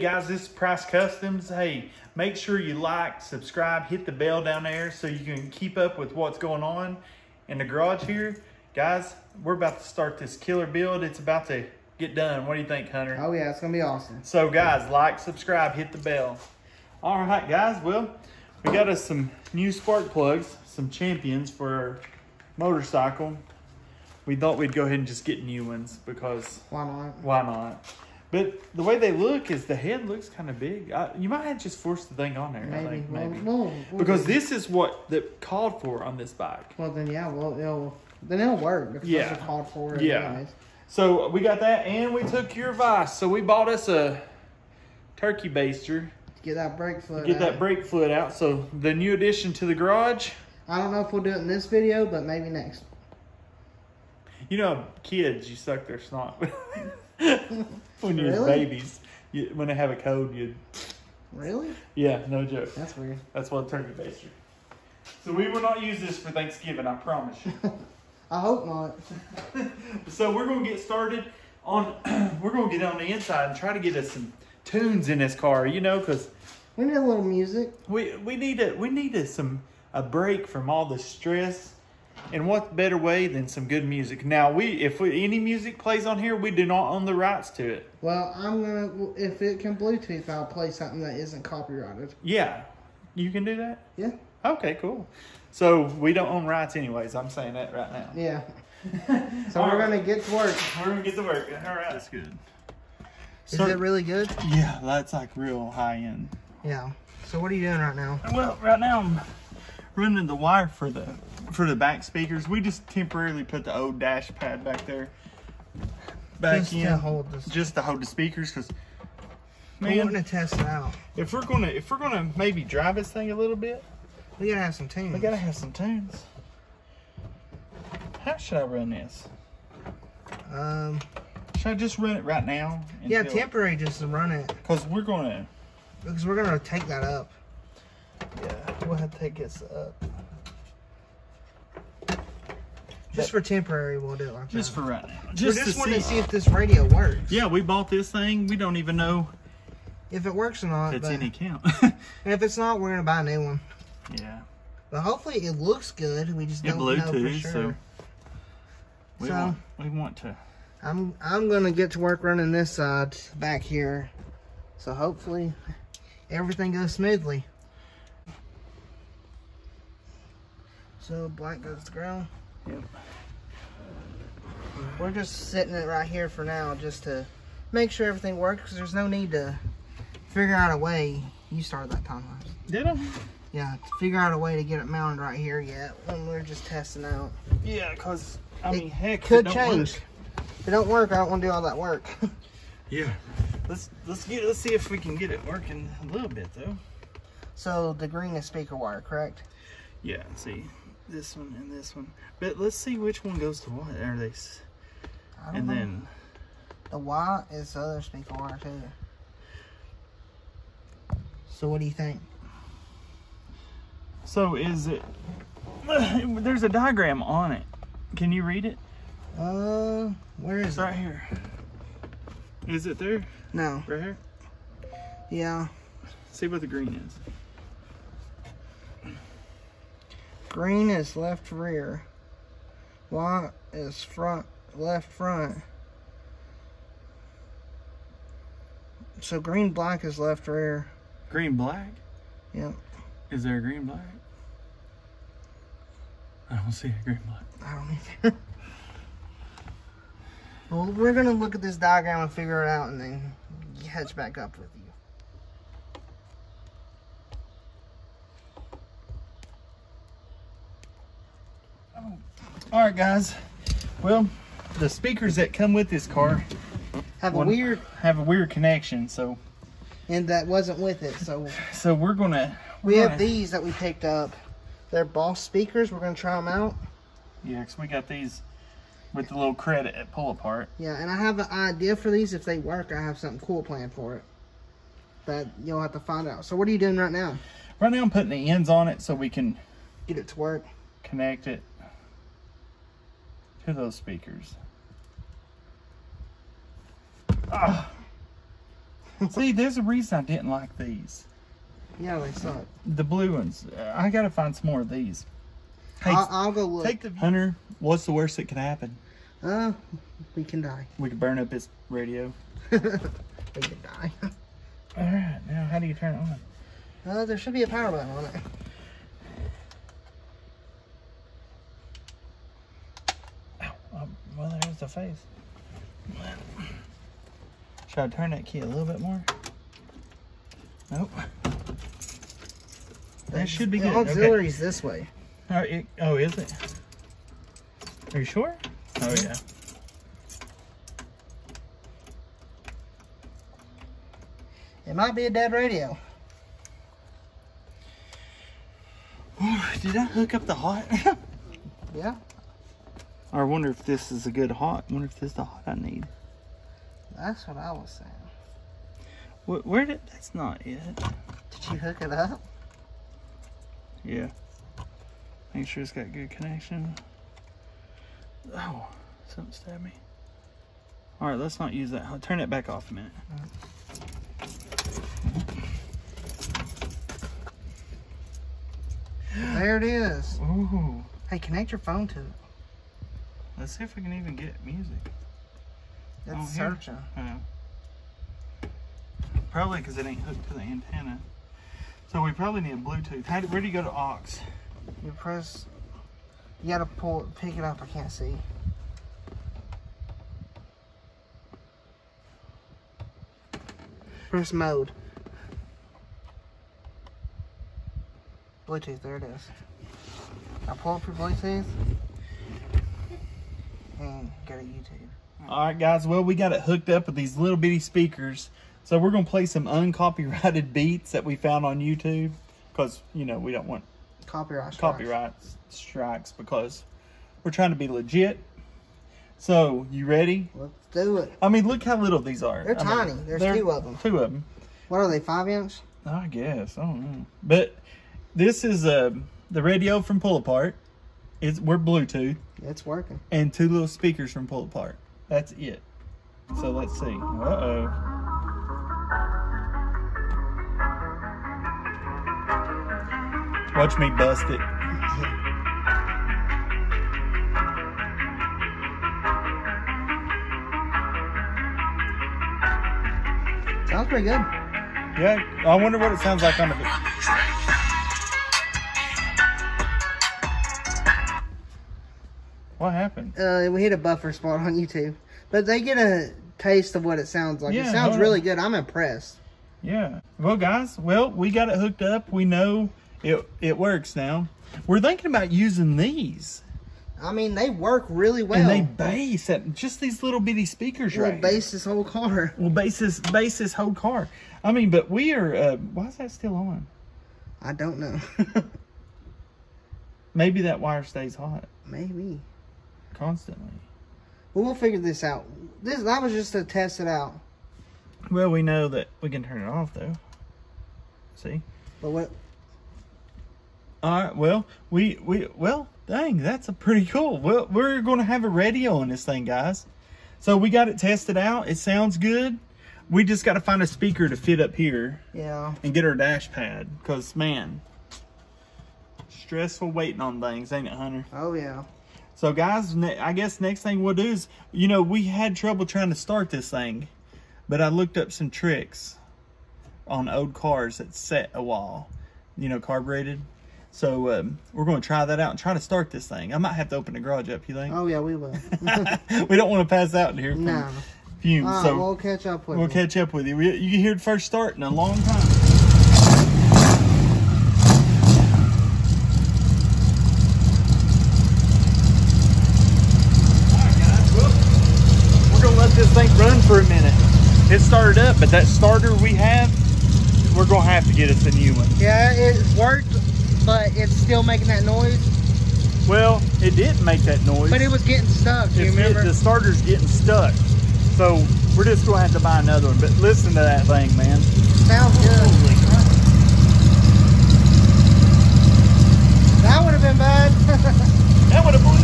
guys, this is Price Customs. Hey, make sure you like, subscribe, hit the bell down there so you can keep up with what's going on in the garage here. Guys, we're about to start this killer build. It's about to get done. What do you think, Hunter? Oh yeah, it's gonna be awesome. So guys, like, subscribe, hit the bell. All right, guys, well, we got us some new spark plugs, some champions for our motorcycle. We thought we'd go ahead and just get new ones because why not? Why not? But the way they look is the head looks kind of big. You might have to just force the thing on there. Maybe. I think, maybe. We'll because this is what they called for on this bike. Well then, yeah. Well, it'll work. Because Yeah. that's what called for. Yeah. Anyways. So we got that, and we took your advice. So we bought us a turkey baster. Get that brake fluid. Get that brake fluid out. So the new addition to the garage. I don't know if we'll do it in this video, but maybe next. You know, kids, you suck their snot when you're Really? babies. When they have a cold, you. Really? Yeah, no joke. That's weird. That's what turkey baster. So we will not use this for Thanksgiving, I promise you. I hope not. So we're gonna get started on. We're gonna get on the inside and try to get us some tunes in this car. You know, because We need a little music. we need a break from all the stress. And what better way than some good music? Now, if any music plays on here, we do not own the rights to it. Well, I'm gonna, if it can Bluetooth, I'll play something that isn't copyrighted. Yeah, you can do that? Yeah. Okay, cool. So we don't own rights anyways. I'm saying that right now. Yeah. So we're gonna get to work. We're gonna get to work. All right, that's good. Is it really good? Yeah, that's like real high end. Yeah. So what are you doing right now? Well, right now I'm running the wire for the back speakers. We just temporarily put the old dash pad back there. Just to hold this. Just to hold the speakers, because We want to test it out. if we're gonna maybe drive this thing a little bit, We gotta have some tunes. we gotta have some tunes. How should I run this? Should I just run it right now? Yeah, temporary just to run it. Because we're gonna take that up. Yeah, we'll have to take this up. Just for temporary, we'll do it like Just that. for right now. We Just just want to to see if this radio works. Yeah, we bought this thing. We don't even know If it works or not. if it's but any count. and if it's not, we're gonna buy a new one. Yeah. But hopefully it looks good. We just don't know for Bluetooth, sure. so we want to. I'm gonna get to work running this side back here. So hopefully everything goes smoothly. So black goes to ground. Yep. We're just sitting it right here for now, just to make sure everything works. Because there's no need to figure out a way. You started that time lapse. Did I? Yeah, to figure out a way to get it mounted right here yet. When we're just testing out. Yeah, because I mean, heck, Could if it don't change. work- If it don't work, I don't want to do all that work. Yeah. Let's see if we can get it working a little bit though. So the green is speaker wire, correct? Yeah. See, this one and this one. But let's see which one goes to what. Are they? I don't And know. then The white is the other speaker wire too. So what do you think? so is it? There's a diagram on it. Can you read it? Where is It's it? right here. Is it there? No. Right here. Yeah. See what the green is. Green is left rear. White is left front. So green black is left rear. Green black. Yep. Is there a green black? I don't see a green black. I don't either. Well, we're gonna look at this diagram and figure it out, and then catch back up with you. All right, guys. Well, the speakers that come with this car Have have a weird connection, so and that wasn't with it. So we're gonna. we have these that we picked up. They're Boss speakers. We're gonna try them out. Yeah, because we got these with the little credit at pull apart. Yeah, and I have an idea for these. If they work, I have something cool planned for it. But you'll have to find out. So what are you doing right now? Right now, I'm putting the ends on it so we can Get it to work. connect it to those speakers. Ah. See, there's a reason I didn't like these. Yeah, they suck. The blue ones. I gotta find some more of these. Hey, I'll go look. Take the Hunter. What's the worst that could happen? We can die. We could burn up his radio. We can die. All right, now how do you turn it on? There should be a power button on it. Ow, well, there's the face. Should I turn that key a little bit more? Nope. That should be good. The auxiliary's this way. Oh, is it? Are you sure? Oh, yeah. It might be a dead radio. Did I hook up the hot? Yeah. I wonder if this is a good hot. I wonder if this is the hot I need. That's what I was saying. Where did... That's not it. Did you hook it up? Yeah. Make sure it's got good connection. Oh, something stabbed me. All right, let's not use that. I'll turn it back off a minute. There it is. Ooh. Hey, connect your phone to it. Let's see if we can even get music. It's here. searching. Probably because it ain't hooked to the antenna. So we probably need a Bluetooth. Where do you go to aux? You press. You gotta pick it up. I can't see. Press mode. Bluetooth. There it is. Now pull up your Bluetooth and go to YouTube. All right, guys. Well, we got it hooked up with these little bitty speakers. So we're gonna play some uncopyrighted beats that we found on YouTube, because you know we don't want Copyright strikes because we're trying to be legit. So you ready? Let's do it. I mean, look how little these are. They're tiny. There's two of them. Two of them. What are they? 5-inch? I guess. I don't know. But this is the radio from Pull Apart. We're Bluetooth. It's working. And two little speakers from Pull Apart. That's it. So let's see. Uh-oh. Watch me bust it. Sounds pretty good. Yeah, I wonder what it sounds like on the... What happened? We hit a buffer spot on YouTube. But they get a taste of what it sounds like. Yeah, it sounds really good. I'm impressed. Yeah. Well, guys, we got it hooked up. We know it works now. We're thinking about using these. I mean, they work really well. And they bass at just these little bitty speakers right here. Bass this whole car. Well, bass this whole car. I mean, but we are... why is that still on? I don't know. Maybe that wire stays hot. Maybe. Constantly. Well, we'll figure this out. That was just to test it out. Well, we know that we can turn it off, though. See? But what... All right, well, well, dang, that's a pretty cool. Well, we're going to have a radio on this thing, guys. So we got it tested out. It sounds good. We just got to find a speaker to fit up here. Yeah. And get our dash pad. Because, man, stressful waiting on things, ain't it, Hunter? Oh, yeah. So, guys, I guess next thing we'll do is, you know, we had trouble trying to start this thing. But I looked up some tricks on old cars that set a while. You know, carbureted. So we're going to try that out and try to start this thing. I might have to open the garage up, you think? Oh, yeah, we will. We don't want to pass out in here from fumes. All right, so we'll catch up with you. We'll catch up with you. You can hear the first start in a long time. All right, guys. Well, we're going to let this thing run for a minute. It started up, but that starter we have, we're going to have to get us a new one. Yeah, it worked. But it's still making that noise. Well, it didn't make that noise. But it was getting stuck, do you remember? The starter's getting stuck. So we're just going to have to buy another one. But listen to that thing, man. Sounds good. Holy crap. That would have been bad. That would have blew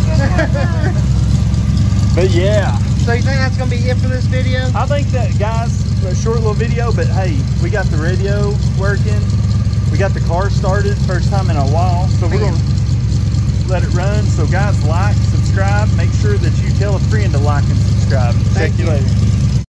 But yeah. So you think that's gonna be it for this video? I think that, guys, a short little video, but hey, we got the radio working. We got the car started, first time in a while. So we're gonna let it run. So guys, like, subscribe. Make sure that you tell a friend to like and subscribe. Check you later.